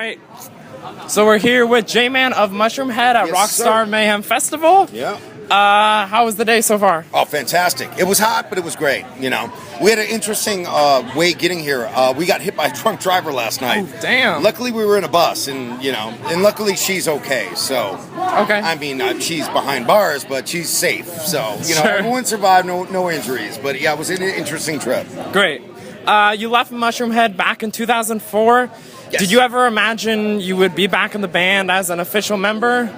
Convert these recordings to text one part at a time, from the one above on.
right. So we're here with J-Man of Mushroomhead at Rockstar Mayhem Festival. Yeah. How was the day so far? Oh, fantastic. It was hot, but it was great, you know. We had an interesting way getting here. We got hit by a drunk driver last night. Oh, damn. Luckily, we were in a bus, and, you know, and luckily she's okay, so. Okay. I mean, she's behind bars, but she's safe, so, you know, everyone survived, no injuries. But, yeah, it was an interesting trip. Great. You left Mushroomhead back in 2004. Yes. Did you ever imagine you would be back in the band as an official member?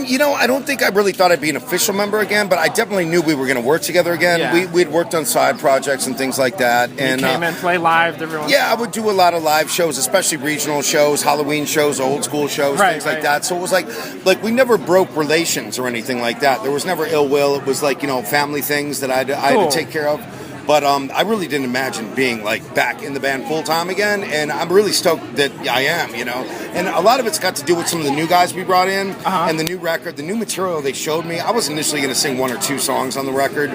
You know, I don't think I really thought I'd be an official member again, but I definitely knew we were going to work together again. Yeah. We'd worked on side projects and things like that. And you came and play live to everyone. Yeah, I would do a lot of live shows, especially regional shows, Halloween shows, old school shows, things like that. So it was like we never broke relations or anything like that. There was never ill will. It was like, you know, family things that I had to take care of. But I really didn't imagine being like back in the band full time again, and I'm really stoked that I am, you know. And a lot of it's got to do with some of the new guys we brought in, and the new record, the new material they showed me. I was initially going to sing 1 or 2 songs on the record,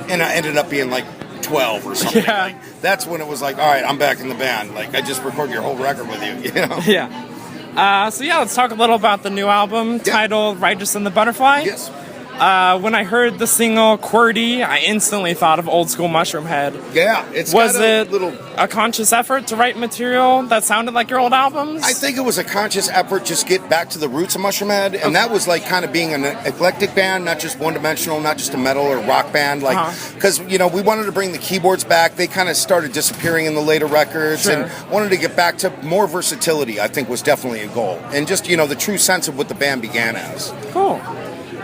and I ended up being like 12 or something. Yeah. Like, that's when it was like, all right, I'm back in the band. Like, I just recorded your whole record with you, you know. Yeah. So yeah, let's talk a little about the new album titled "Righteous and the Butterfly." Yes. When I heard the single "QWERTY," I instantly thought of old school Mushroomhead. Yeah, it's was got a conscious effort to write material that sounded like your old albums? I think it was a conscious effort just get back to the roots of Mushroomhead, and that was like kind of being an eclectic band, not just one-dimensional, not just a metal or rock band, like because you know we wanted to bring the keyboards back. They kind of started disappearing in the later records, and wanted to get back to more versatility. I think was definitely a goal, and just you know the true sense of what the band began as. Cool.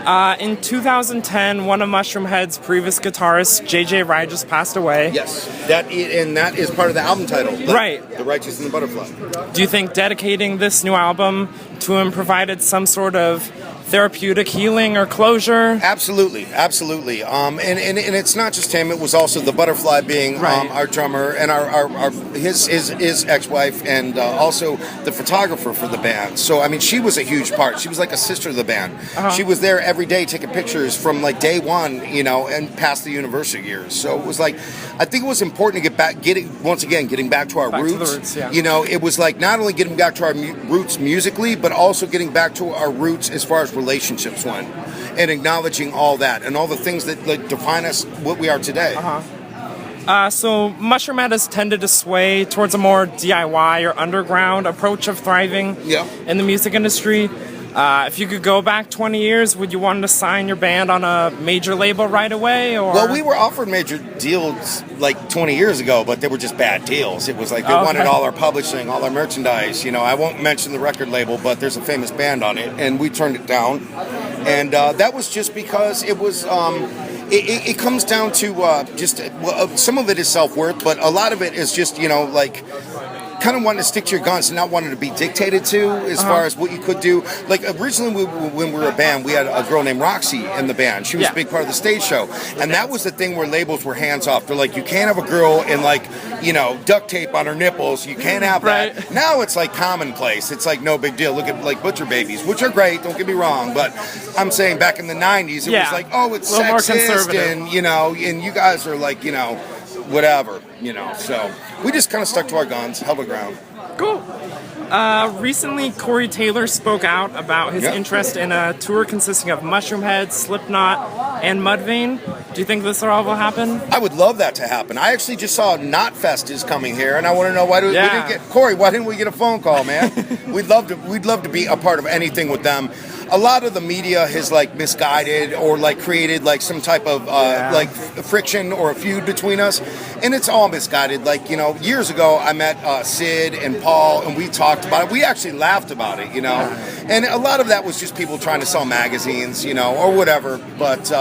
In 2010, one of Mushroomhead's previous guitarists, J.J. Rye, just passed away. Yes, that is part of the album title. Right. The Righteous and the Butterfly. Do you think dedicating this new album to him provided some sort of therapeutic healing or closure? Absolutely. And it's not just him. It was also the Butterfly being our drummer and his ex-wife and also the photographer for the band. So I mean, she was a huge part. She was like a sister of the band. She was there every day taking pictures from like day one, you know, and past the university years. So it was like, I think it was important to getting back to our roots. You know, it was like not only getting back to our roots musically, but also getting back to our roots as far as relationships went, and acknowledging all that and all the things that like, define us, what we are today. So Mushroomhead has tended to sway towards a more DIY or underground approach of thriving in the music industry. If you could go back 20 years, would you want to sign your band on a major label right away? Or? Well, we were offered major deals like 20 years ago, but they were just bad deals. It was like they wanted all our publishing, all our merchandise. You know, I won't mention the record label, but there's a famous band on it, and we turned it down. And that was just because it was... It comes down to some of it is self-worth, but a lot of it is just, you know, like... kind of wanting to stick to your guns and not wanting to be dictated to as far as what you could do. Like originally when we were a band, we had a girl named Roxy in the band. She was a big part of the stage show. And that was the thing where labels were hands off. They're like, you can't have a girl in like, you know, duct tape on her nipples. You can't have that. Now it's like commonplace. It's like no big deal. Look at like Butcher Babies, which are great, don't get me wrong. But I'm saying back in the 90s, it was like, oh, it's sexist and, you know, and you guys are like, you know, whatever, you know. So we just kind of stuck to our guns, held our ground. Cool. Recently, Corey Taylor spoke out about his interest in a tour consisting of Mushroomhead, Slipknot, and Mudvayne. Do you think this all will happen? I would love that to happen. I actually just saw Knotfest is coming here, and I want to know why we didn't get Corey. Why didn't we get a phone call, man? We'd love to be a part of anything with them. A lot of the media has like misguided or like created like some type of like friction or a feud between us, and it's all misguided. Like, you know, years ago I met Sid and Paul, and we talked about it. We actually laughed about it, you know, and a lot of that was just people trying to sell magazines, you know, or whatever. But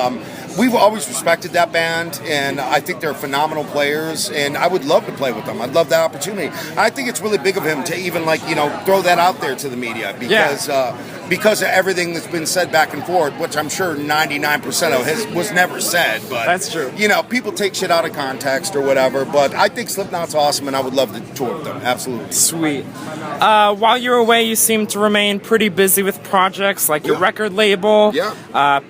we've always respected that band, and I think they're phenomenal players, and I would love to play with them. I'd love that opportunity. I think it's really big of him to even like, you know, throw that out there to the media because of everything that's been said back and forth, which I'm sure 99% of was never said. But that's true. You know, people take shit out of context or whatever. But I think Slipknot's awesome, and I would love to tour with them. Absolutely. Sweet. While you're away, you seem to remain pretty busy with projects like your record label,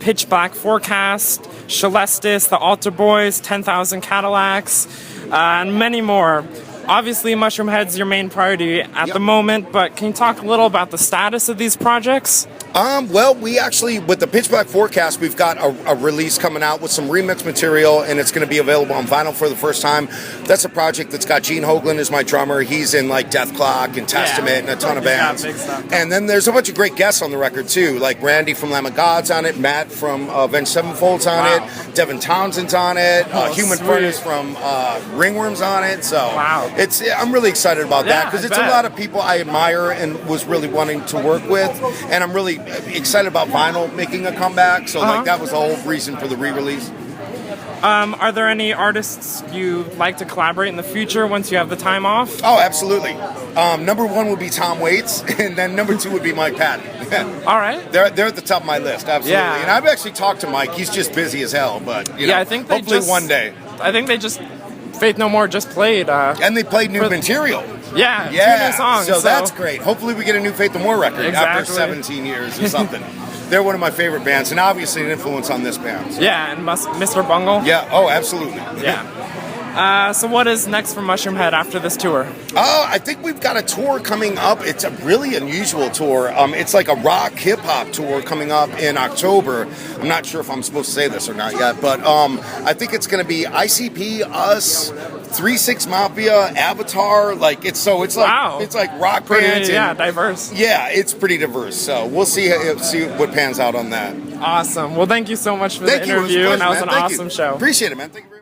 Pitch Black Forecast, Celestis, The Altar Boys, 10,000 Cadillacs, and many more. obviously Mushroomhead's your main priority at the moment, but can you talk a little about the status of these projects? Well, we actually, with the Pitch Black Forecast, we've got a release coming out with some remix material, and it's going to be available on vinyl for the first time. That's a project that's got Gene Hoglan as my drummer. He's in like Death Clock and Testament and a ton of bands. Big stuff. And then there's a bunch of great guests on the record too, like Randy from Lamb of God's on it, Matt from Avenged Sevenfold's on it, Devin Townsend's on it, Human Furnace from Ringworm's on it. So I'm really excited about that because it's a lot of people I admire and was really wanting to work with, and I'm really excited about vinyl making a comeback. So like that was the whole reason for the re-release. Are there any artists you'd like to collaborate in the future once you have the time off? Oh, absolutely. Number one would be Tom Waits, and then number two would be Mike Patton. All right. They're at the top of my list, absolutely. Yeah. And I've actually talked to Mike. He's just busy as hell, but you know, I think they hopefully one day. I think they just Faith No More just played. And they played new material. Yeah, 2 new songs. So that's great. Hopefully we get a new Faith No More record after 17 years or something. They're one of my favorite bands, and obviously an influence on this band. So. Yeah, and Mr. Bungle. Yeah, oh, absolutely. Yeah. So what is next for Mushroomhead after this tour? I think we've got a tour coming up. It's a really unusual tour. It's like a rock hip-hop tour coming up in October. I'm not sure if I'm supposed to say this or not yet, but I think it's going to be ICP, us, 3-6 Mafia, Avatar. Like it's like rock bands. Yeah, diverse. Yeah, it's pretty diverse. So we'll see what pans out on that. Awesome. Well, thank you so much for the interview, and that was an awesome show. Appreciate it, man. Thank you very much.